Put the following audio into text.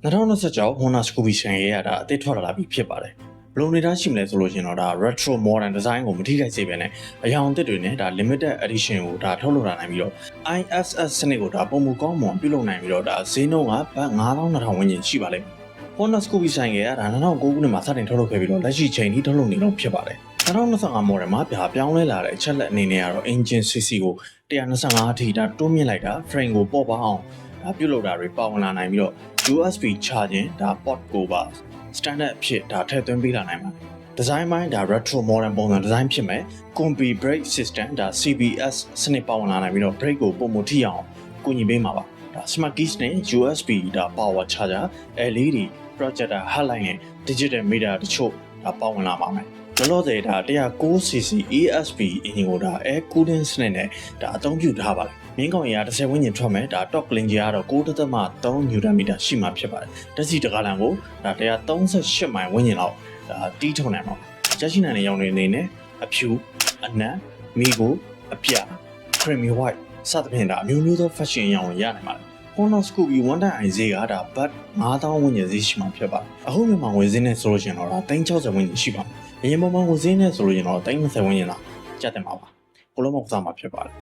2026 Honda Scoopy ဆိုင်ရဲ့ဒါအသစ်ထွက်လာပြီဖြစ်ပါတယ်ဘယ်လိုနေတာရှိမလဲဆိုလို့ရှင်တော့ဒါ retro modern design ကိုမထိခိုက်စေပဲနဲ့အယောင်အသစ်တွေနဲ့ဒါ limited edition ကိုဒါထုတ်လုပ်လာနိုင်ပြီးတော့ ISS စနစ်ကိုဒါပုံမူကောင်းမွန်ပြုလုပ်နိုင်ပြီးတော့ဒါဈေးနှုန်းကဘတ်9200ဝန်းကျင်ရှိပါလိမ့်မယ် Honda Scoopy ဆိုင်ရဲ့ဒါ2009ခုနှစ်မှာစတင်ထုတ်လုပ်ခဲ့ပြီးတော့လက်ရှိချိန်ထိထုတ်လုပ်နေတော့ဖြစ်ပါတယ်2025 model မှာပြောင်းလဲလာတဲ့အချက်လက်အနေနဲ့ကတော့ engine cc ကို125အထိဒါတိုးမြင့်လိုက်တာ frame ကိုပေါ့ပါအောင်ဒါပြုလုပ်တာတွေပါဝင်လာနိုင်ပြီးတော့ USB charging ဒါ port ကိုပါ standard အဖြစ်ဒါထည့်သွင်းပေးလာနိုင်ပါတယ်။ design ပိုင်းဒါ retro modern ပုံစံ design ဖြစ်မယ်။ combi brake system ဒါ CBS စနစ်ပါဝင်လာနိုင်ပြီးတော့ brake ကိုပုံမထိအောင်ကူညီပေးမှာပါ။ဒါ smart keys နဲ့ USB ဒါ power charger LED projector headlight နဲ့ digital meter တချို့ဒါပါဝင်လာပါမယ်။လောလောဆယ်ဒါ 109cc ESP engine ကိုဒါ air cooling စနစ်နဲ့ဒါအသုံးပြုထားပါတယ်။မြင်းကောင်ရ10ဝန်းကျင်ထွက်မယ်ဒါ top clean ကြီးကတော့ 9.3 Nm ရှိမှဖြစ်ပါတယ်။တက်စီတကားလန်ကိုဒါ138မိုင်ဝန်းကျင်လောက်ဒါတီးထုံနိုင်ပါ။ရရှိနိုင်တဲ့ရောင်တွေအနေနဲ့အဖြူအနက်မီကိုအပြ creamy white စသဖြင့်ဒါအမျိုးမျိုးသော fashion ရောင်တွေရနိုင်ပါတယ်။ Honda Scoopy 1.9 ဈေးကဒါဘတ်9000ဝန်းကျင်ဈေးရှိမှဖြစ်ပါတယ်။အခုမြန်မာငွေဈေးနဲ့ဆိုလို့ရှိရင်တော့ဒါ360ဝန်းကျင်ရှိပါမယ်။အရင်ပုံမှန်ငွေဈေးနဲ့ဆိုလို့ရှိရင်တော့320ဝန်းကျင်လောက်ကျတင်ပါပါ။ကိုလုံးမကစားမှာဖြစ်ပါတယ်